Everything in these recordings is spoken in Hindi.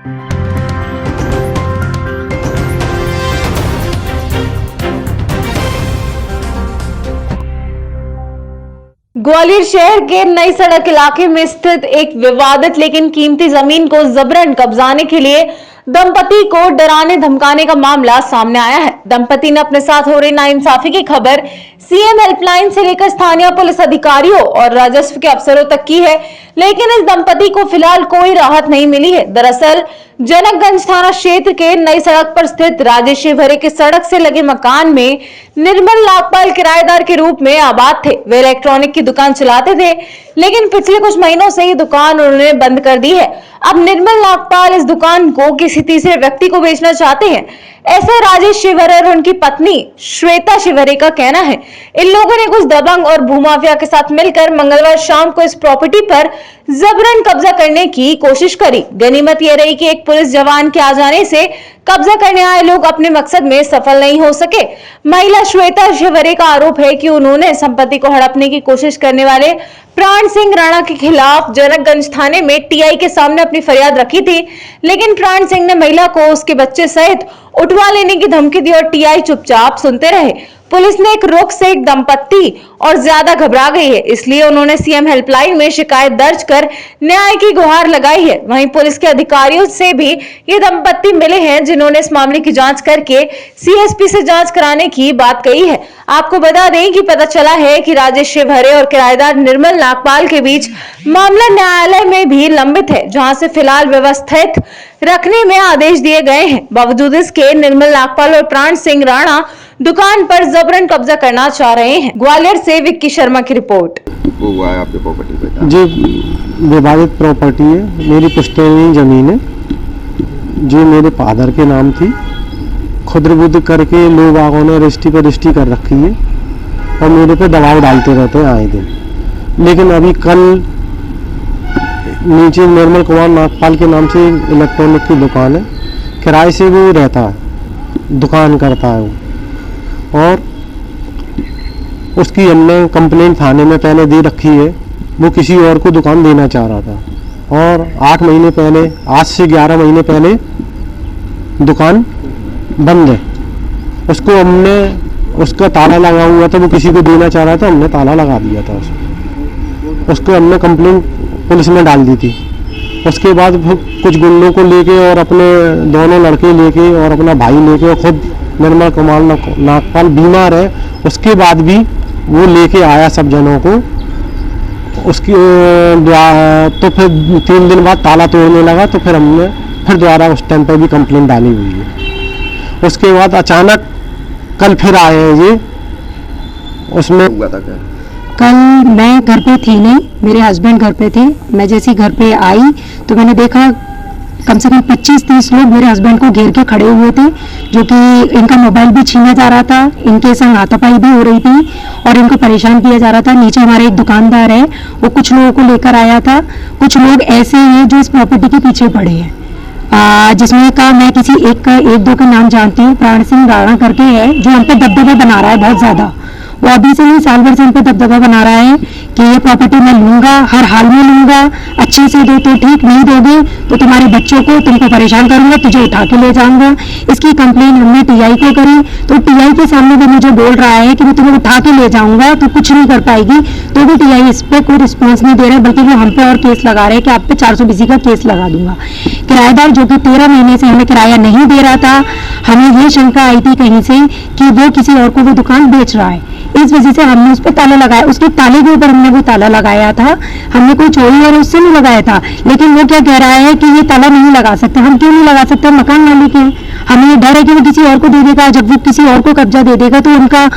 ग्वालियर शहर के नई सड़क इलाके में स्थित एक विवादित लेकिन कीमती जमीन को जबरन कब्जाने के लिए दंपति को डराने धमकाने का मामला सामने आया है। दंपति ने अपने साथ हो रही नाइंसाफी की खबर सीएम हेल्पलाइन से लेकर स्थानीय पुलिस अधिकारियों और राजस्व के अफसरों तक की है, लेकिन इस दंपति को फिलहाल कोई राहत नहीं मिली है। दरअसल जनकगंज थाना क्षेत्र के नई सड़क पर स्थित राजेश शिवहरे के सड़क से लगे मकान में निर्मल नागपाल किराएदार के रूप में आबाद थे। वे इलेक्ट्रॉनिक की दुकान चलाते थे, लेकिन पिछले कुछ महीनों से ये दुकान उन्होंने बंद कर दी है। अब निर्मल नागपाल इस दुकान को किसी तीसरे व्यक्ति को बेचना चाहते हैं, ऐसा राजेश शिवहरे और उनकी पत्नी श्वेता शिवहरे का कहना है। इन लोगों ने कुछ दबंग और भूमाफिया के साथ मिलकर मंगलवार शाम को इस प्रॉपर्टी पर जबरन कब्जा करने की कोशिश करी। गनीमत यह रही कि एक पुलिस जवान के आ जाने से कब्जा करने आए लोग अपने मकसद में सफल नहीं हो सके। महिला श्वेता शिवहरे का आरोप है कि उन्होंने संपत्ति को हड़पने की कोशिश करने वाले प्राण सिंह राणा के खिलाफ जनकगंज थाने में टीआई के सामने अपनी फरियाद रखी थी, लेकिन प्राण सिंह ने महिला को उसके बच्चे सहित उठवा लेने की धमकी दी और टीआई चुपचाप सुनते रहे। पुलिस ने एक रुख से एक दंपत्ति और ज्यादा घबरा गई है, इसलिए उन्होंने सीएम हेल्पलाइन में शिकायत दर्ज कर न्याय की गुहार लगाई है। वहीं पुलिस के अधिकारियों से भी ये दंपत्ति मिले हैं, जिन्होंने इस मामले की जांच करके सीएसपी से जांच कराने की बात कही है। आपको बता दें कि पता चला है कि राजेश शिवहरे और किराएदार निर्मल नागपाल के बीच मामला न्यायालय में भी लंबित है, जहां से फिलहाल व्यवस्थित रखने में आदेश दिए गए हैं। बावजूद इसके निर्मल नागपाल और प्राण सिंह राणा दुकान पर जबरन कब्जा करना चाह रहे हैं। ग्वालियर से विक्की शर्मा की रिपोर्ट। वो हुआ है आपके प्रॉपर्टी पे? जी, विवादित प्रॉपर्टी है, मेरी पुश्तैनी जमीन है जो मेरे फादर के नाम थी। खुद करके लोग आगों ने रजिस्ट्री कर रखी है और मेरे पे दबाव डालते रहते हैं आए दिन। लेकिन अभी कल नीचे निर्मल कुमार नागपाल के नाम से इलेक्ट्रॉनिक की दुकान है, किराए से वो रहता है, दुकान करता है वो, और उसकी हमने कंप्लेंट थाने में पहले दे रखी है। वो किसी और को दुकान देना चाह रहा था और 8 महीने पहले, आज से 11 महीने पहले दुकान बंद है। उसको हमने, उसका ताला लगा हुआ था, वो किसी को देना चाह रहा था, हमने ताला लगा दिया था उसको हमने कंप्लेंट पुलिस में डाल दी थी। उसके बाद कुछ गुंडों को लेके और अपने दोनों लड़के लेके और अपना भाई लेके और खुद निर्मल कुमार नागपाल बीमार है, उसके बाद भी वो लेके आया सब जनों को। उसकी तो फिर 3 दिन बाद ताला तोड़ने लगा, तो फिर हमने फिर दोबारा उस टाइम पर भी कंप्लेंट डाली हुई है। उसके बाद अचानक कल फिर आए हैं ये। उसमें हुआ था क्या? कल मैं घर पे थी नहीं, मेरे हस्बैंड घर पे थे। मैं जैसे घर पे आई तो मैंने देखा कम से कम 25-30 लोग मेरे हस्बैंड को घेर के खड़े हुए थे, जो कि इनका मोबाइल भी छीना जा रहा था, इनके संग हाथापाई भी हो रही थी और इनको परेशान किया जा रहा था। नीचे हमारे एक दुकानदार है, वो कुछ लोगों को लेकर आया था। कुछ लोग ऐसे हैं जो इस प्रॉपर्टी के पीछे पड़े हैं, जिसमें का मैं किसी एक दो का नाम जानती हूँ। प्राण सिंह राणा करके है, जो हम पे दबदबा बना रहा है बहुत ज्यादा। वो अभी से नहीं, साल भर से हम पे दबदबा बना रहा है कि ये प्रॉपर्टी मैं लूंगा, हर हाल में लूंगा, अच्छे से दो तो ठीक, नहीं दोगे तो तुम्हारे बच्चों को, तुमको परेशान करूंगा, तुझे उठा के ले जाऊंगा। इसकी कंप्लेन हमने टीआई को करी, तो टीआई के सामने भी मुझे बोल रहा है कि मैं तुम्हें उठा के ले जाऊंगा, तो कुछ नहीं कर पाएगी। तो भी टीआई इस पर कोई रिस्पॉन्स नहीं दे रहा है, बल्कि वो हम पे और केस लगा रहे हैं कि आप पे 420 का केस लगा दूंगा। किराएदार जो कि 13 महीने से हमें किराया नहीं दे रहा था, हमें ये शंका आई थी कहीं से कि वो किसी और को वो दुकान बेच रहा है। इस वजह से हमने उस पर ताला लगाया, उसके ताले के ऊपर हमने वो ताला लगाया था। हमने कोई चोरी और उससे नहीं लगाया था, लेकिन वो क्या कह रहा है कि ये ताला नहीं लगा सकते। हम क्यों नहीं लगा सकते? मकान मालिक है, हमें ये डर है कि वो किसी और को दे देगा। जब वो किसी और को कब्जा दे देगा तो उनका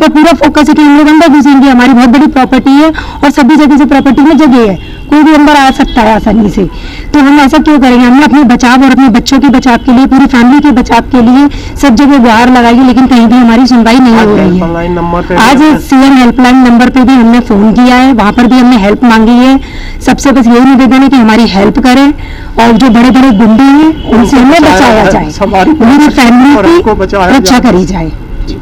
पूरा फोकस है कि हम लोग अंदर घुसेंगे। हमारी बहुत बड़ी प्रॉपर्टी है और सभी जगह से प्रॉपर्टी में जगह है, कोई भी अंदर आ सकता है आसानी से। तो हम ऐसा क्यों करेंगे? हमने अपने बचाव और अपने बच्चों के बचाव के लिए, पूरी फैमिली के बचाव के लिए सब जगह गुहार लगाई, लेकिन कहीं भी हमारी सुनवाई नहीं हो रही है। आज सीएम हेल्पलाइन नंबर पे भी हमने फोन किया है, वहां पर भी हमने हेल्प मांगी है। सबसे बस यही निवेदन है कि हमारी हेल्प करें और जो बड़े बड़े गुंडे हैं उनसे हमें बचाया जाए, मेरी फैमिली की रक्षा करी जाए।